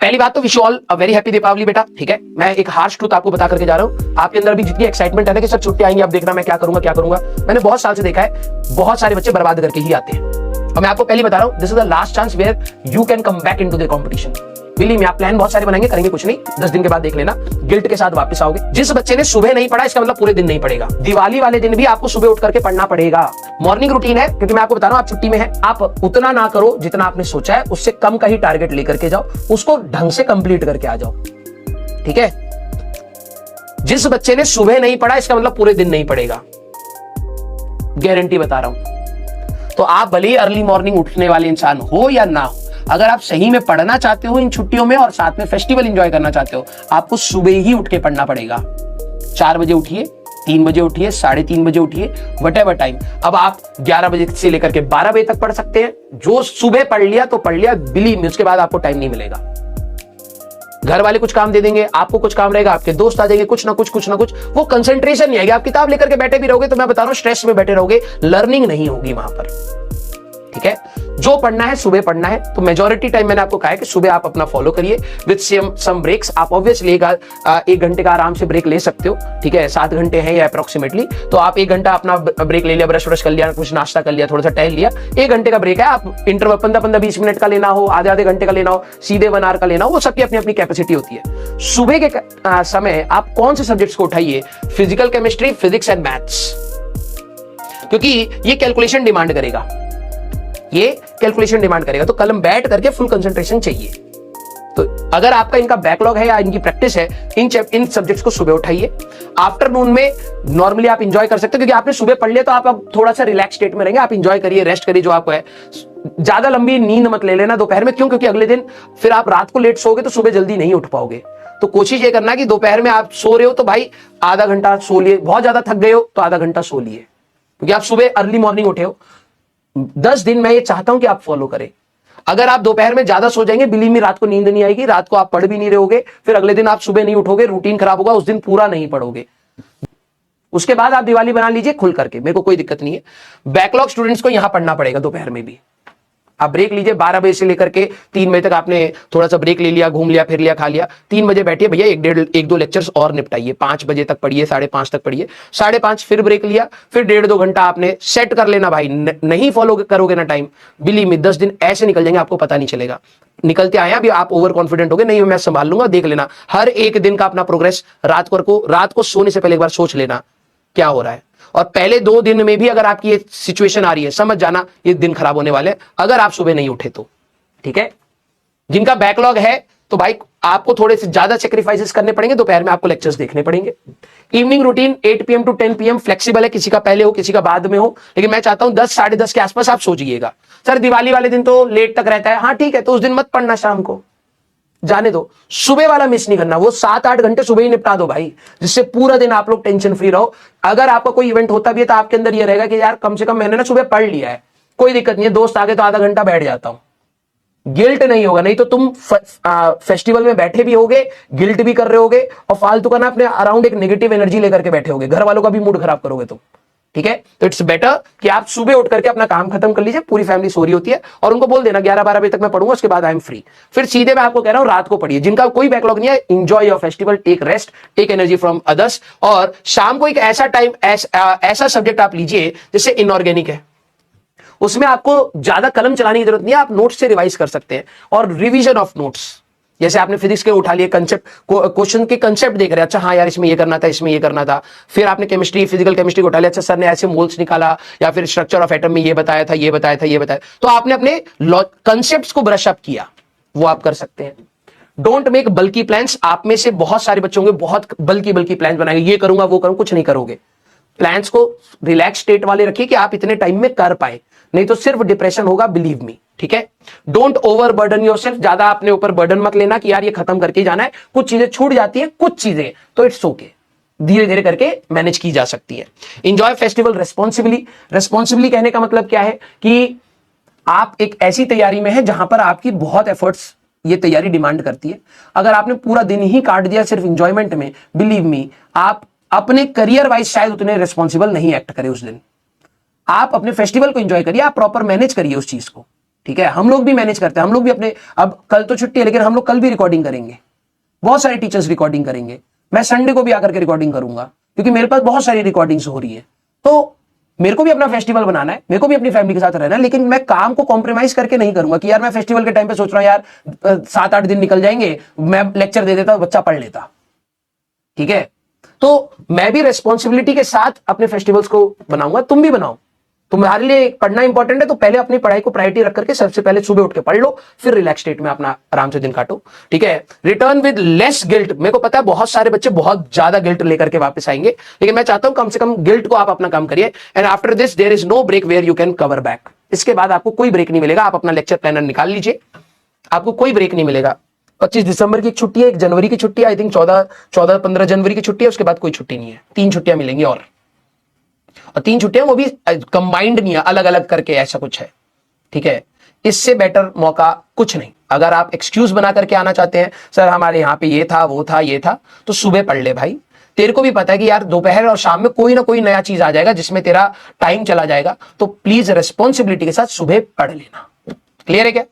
पहली बात तो wish you all a very happy Deepavali बेटा, ठीक है। मैं एक हार्श ट्रूथ आपको बता करके जा रहा हूं, आपके अंदर भी जितनी एक्साइटमेंट है ना कि सर छुट्टी आएंगी, आप देखना मैं क्या करूंगा क्या करूंगा, मैंने बहुत साल से देखा है, बहुत सारे बच्चे बर्बाद करके ही आते हैं। और मैं आपको पहले बता रहा हूं, this is the last chance where you can come back into the competition. Believe me, आप प्लान बहुत सारे बनाएंगे, करेंगे कुछ नहीं, 10 दिन के बाद देख लेना गिल्ट के साथ वापस आओगे। जिस बच्चे ने सुबह नहीं पढ़ा इसका मतलब पूरे दिन नहीं पढ़ेगा। दिवाली वाले दिन भी आपको सुबह उठ करके पढ़ना पड़ेगा। मॉर्निंग रूटीन है, क्योंकि मैं आपको बता रहा हूं आप छुट्टी में है, आप उतना ना करो जितना आपने सोचा है, उससे कम का ही टारगेट लेकर के जाओ, उसको ढंग से कंप्लीट करके आ जाओ, ठीक है। जिस बच्चे ने सुबह नहीं पढ़ा इसका मतलब पूरे दिन नहीं पढ़ेगा, गारंटी बता रहा हूं। तो आप भले ही अर्ली मॉर्निंग उठने वाले इंसान हो या ना हो, अगर आप सही में पढ़ना चाहते हो इन छुट्टियों में और साथ में फेस्टिवल एंजॉय करना चाहते हो, आपको सुबह ही उठ के पढ़ना पड़ेगा। 4 बजे उठिए, 3 बजे उठिए, 3:30 बजे उठिए, व्हाटएवर टाइम। अब आप 11 बजे से लेकर के 12 बजे तक पढ़ सकते हैं। जो सुबह पढ़ लिया तो पढ़ लिया, बिलीव मी, उसके बाद आपको टाइम नहीं मिलेगा। घर वाले कुछ काम दे देंगे, आपको कुछ काम रहेगा, आपके दोस्त आ जाएंगे, कुछ ना कुछ, वो कंसंट्रेशन नहीं आएगी। आप किताब लेकर के बैठे भी रहोगे तो मैं बता रहा हूं स्ट्रेस में बैठे रहोगे, लर्निंग नहीं होगी वहां पर, ठीक है। जो पढ़ना है सुबह पढ़ना है, तो मेजॉरिटी टाइम मैंने आपको कहा है कि सुबह आप अपना फॉलो करिए विद सम ब्रेक्स। आप ऑब्वियसली 1 घंटे का आराम से ब्रेक ले सकते हो, ठीक है। 7 घंटे हैं या अप्रोक्सीमेटली, तो आप 1 घंटा अपना ब्रेक ले लिया, ब्रश कर लिया, कुछ नाश्ता कर लिया, थोड़ा सा टहल लिया, 1 घंटे का ब्रेक है। आप इंटरवल 15-20 मिनट का लेना हो, आधे घंटे का लेना हो, सीधे 1 आवर का लेना हो, वो सबकी अपनी अपनी कैपेसिटी होती है। सुबह के समय आप कौन से सब्जेक्ट्स को उठाइए, physical chemistry, physics and maths, क्योंकि ये कैलकुलेशन डिमांड करेगा, तो कल हम बैठ करके फुल कंसंट्रेशन चाहिए। तो अगर आपका इनका बैकलॉग है या इनकी प्रैक्टिस है, इन सब्जेक्ट्स को सुबह उठाइए। आफ्टरनून में नॉर्मली आप इंजॉय कर सकते हो, क्योंकि आपने सुबह पढ़ लिया तो आप अब थोड़ा सा रिलैक्स स्टेट में रहेंगे। आप इंजॉय करिए, रेस्ट करिए जो आपको है। ज्यादा लंबी नींद मत ले लेना दोपहर में, क्यों? क्योंकि अगले दिन फिर आप रात को लेट सोओगे तो सुबह जल्दी नहीं उठ पाओगे। तो कोशिश ये करना कि दोपहर में आप सो रहे हो तो भाई आधा घंटा सो लिए, बहुत ज्यादा थक गए हो तो आधा घंटा सो लिए, क्योंकि आप सुबह अर्ली मॉर्निंग उठे हो। 10 दिन मैं ये चाहता हूं कि आप फॉलो करें। अगर आप दोपहर में ज्यादा सो जाएंगे, बिलीव मी, रात को नींद नहीं आएगी, रात को आप पढ़ भी नहीं रहोगे, फिर अगले दिन आप सुबह नहीं उठोगे, रूटीन खराब होगा, उस दिन पूरा नहीं पढ़ोगे। उसके बाद आप दिवाली बना लीजिए खुल करके, मेरे को कोई दिक्कत नहीं है। बैकलॉग स्टूडेंट्स को यहां पढ़ना पड़ेगा दोपहर में भी। आप ब्रेक लीजिए, 12 बजे से लेकर के 3 बजे तक आपने थोड़ा सा ब्रेक ले लिया, घूम लिया, फिर लिया, खा लिया। 3 बजे बैठिए भैया, 1-2 लेक्चर्स और निपटाइए। 5 बजे तक पढ़िए, 5:30 तक पढ़िए, 5:30 फिर ब्रेक लिया, फिर 1.5-2 घंटा आपने सेट कर लेना भाई। नहीं फॉलो करोगे ना टाइम, बिलीव मी, 10 दिन ऐसे निकल जाएंगे, आपको पता नहीं चलेगा। निकलते आए अभी आप ओवर कॉन्फिडेंट हो गए, नहीं मैं संभाल लूंगा, देख लेना। हर एक दिन का अपना प्रोग्रेस रात को सोने से पहले एक बार सोच लेना क्या हो रहा है। और पहले 2 दिन में भी अगर आपकी ये सिचुएशन आ रही है, समझ जाना ये दिन खराब होने वाले हैं, अगर आप सुबह नहीं उठे तो, ठीक है। जिनका बैकलॉग है तो भाई आपको थोड़े से ज्यादा सेक्रीफाइसेस करने पड़ेंगे, दोपहर में आपको लेक्चर्स देखने पड़ेंगे। Evening routine 8 PM to 10 PM flexible है, किसी का पहले हो किसी का बाद में हो, लेकिन मैं चाहता हूं 10 साढ़े 10 के आसपास आप सो जाइएगा। सर दिवाली वाले दिन तो लेट तक रहता है, हाँ ठीक है, तो उस दिन मत पढ़ना, शाम को जाने दो, सुबह वाला मिस नहीं करना। वो 7-8 घंटे सुबह ही निपटा दो भाई, जिससे पूरा दिन आप लोग टेंशन फ्री रहो। अगर आपका कोई इवेंट होता भी है तो आपके अंदर ये रहेगा कि यार कम से कम मैंने ना सुबह पढ़ लिया है, कोई दिक्कत नहीं है, दोस्त आगे तो आधा घंटा बैठ जाता हूं, गिल्ट नहीं होगा। नहीं तो तुम फेस्टिवल में बैठे भी होगे, गिल्ट भी कर रहे होगे, और फालतू का ना अपने अराउंड एक नेगेटिव एनर्जी लेकर के बैठे होगे, घर वालों का भी मूड खराब करोगे तुम, ठीक है। तो इट्स बेटर कि आप सुबह उठ करके अपना काम खत्म कर लीजिए, पूरी फैमिली सो रही होती है, और उनको बोल देना 11-12 बजे तक मैं पढ़ूंगा, उसके बाद आई एम फ्री। फिर सीधे मैं आपको कह रहा हूं रात को पढ़िए। जिनका कोई बैकलॉग नहीं है, enjoy your festival, take rest, take energy from others. और शाम को एक ऐसा टाइम, ऐसा सब्जेक्ट आप लीजिए जैसे इनऑर्गेनिक है, उसमें आपको ज्यादा कलम चलाने की जरूरत नहीं है, आप नोट्स से रिवाइज कर सकते हैं। और रिवीजन ऑफ नोट्स, जैसे आपने फिजिक्स के उठा लिए कंसेप्ट, क्वेश्चन के कंसेप्ट देख रहे हैं, अच्छा हाँ यार इसमें ये करना था, इसमें ये करना था। फिर आपने केमिस्ट्री, फिजिकल केमिस्ट्री को उठा लिया, अच्छा सर ने ऐसे मोल्स निकाला, या फिर स्ट्रक्चर ऑफ एटम में ये बताया था, ये बताया था, ये बताया, तो आपने अपने कंसेप्ट्स को ब्रश अप किया, वो आप कर सकते हैं। डोंट मेक बल्कि प्लान्स। आप में से बहुत सारे बच्चे होंगे बहुत बल्कि प्लान्स बनाएंगे, ये करूंगा वो करूंगा, कुछ नहीं करोगे। प्लान्स को रिलैक्स स्टेट वाले रखिए कि आप इतने टाइम में कर पाए, नहीं तो सिर्फ डिप्रेशन होगा, बिलीव मी, ठीक है। डोंट ओवर बर्डन योरसेल्फ, ज्यादा अपने ऊपर बर्डन मत लेना कि यार ये खत्म करके जाना है। कुछ चीजें छूट जाती है, कुछ चीजें तो इट्स ओके, धीरे धीरे करके मैनेज की जा सकती है। Enjoy festival responsibly. रेस्पॉन्सिबली कहने का मतलब क्या है कि आप एक ऐसी तैयारी में है जहां पर आपकी बहुत एफर्ट्स ये तैयारी डिमांड करती है। अगर आपने पूरा दिन ही काट दिया सिर्फ इंजॉयमेंट में, बिलीव मी, आप अपने करियर वाइज शायद उतने रिस्पॉन्सिबल नहीं एक्ट करें उस दिन। आप अपने फेस्टिवल को एंजॉय करिए, आप प्रॉपर मैनेज करिए उस चीज को, ठीक है, हम लोग भी मैनेज करते हैं, हम लोग भी अपने, अब कल तो छुट्टी है लेकिन हम लोग कल भी रिकॉर्डिंग करेंगे, बहुत सारे टीचर्स रिकॉर्डिंग करेंगे, मैं संडे को भी आकर के रिकॉर्डिंग करूंगा क्योंकि मेरे पास बहुत सारी रिकॉर्डिंग्स हो रही है। तो मेरे को भी अपना फेस्टिवल बनाना है, मेरे को भी अपनी फैमिली के साथ रहना है, लेकिन मैं काम को कॉम्प्रोमाइज करके नहीं करूंगा कि यार मैं फेस्टिवल के टाइम पे सोच रहा हूं यार 7-8 दिन निकल जाएंगे, मैं लेक्चर दे देता, बच्चा पढ़ लेता। ठीक है, तो मैं भी रेस्पॉन्सिबिलिटी के साथ अपने फेस्टिवल्स को बनाऊंगा, तुम भी बनाओ। तुम्हारे लिए पढ़ना इंपॉर्टेंट है तो पहले अपनी पढ़ाई को प्रायोरिटी रख करके सबसे पहले सुबह उठ के पढ़ लो, फिर रिलैक्स स्टेट में अपना आराम से दिन काटो। ठीक है, रिटर्न विद लेस गिल्ट। मेरे को पता है बहुत सारे बच्चे बहुत ज्यादा गिल्ट लेकर के वापस आएंगे, लेकिन मैं चाहता हूं कम से कम गिल्ट को आप अपना काम करिए। And after this there is no break where you can cover back. इसके बाद आपको कोई ब्रेक नहीं मिलेगा, आप अपना लेक्चर प्लानर निकाल लीजिए, आपको कोई ब्रेक नहीं मिलेगा। 25 दिसंबर की एक छुट्टी है, 1 जनवरी की छुट्टी है, आई थिंक 14-15 जनवरी की छुट्टी है, उसके बाद कोई छुट्टी नहीं है। 3 छुट्टियां मिलेंगी और 3 छुट्टियां वो भी कंबाइंड नहीं है, अलग अलग करके ऐसा कुछ है। ठीक है, इससे बेटर मौका कुछ नहीं। अगर आप एक्सक्यूज बना करके आना चाहते हैं, सर हमारे यहाँ पे ये था वो था ये था, तो सुबह पढ़ ले भाई। तेरे को भी पता है कि यार दोपहर और शाम में कोई ना कोई नया चीज आ जाएगा जिसमें तेरा टाइम चला जाएगा, तो प्लीज रेस्पॉन्सिबिलिटी के साथ सुबह पढ़ लेना। क्लियर है क्या?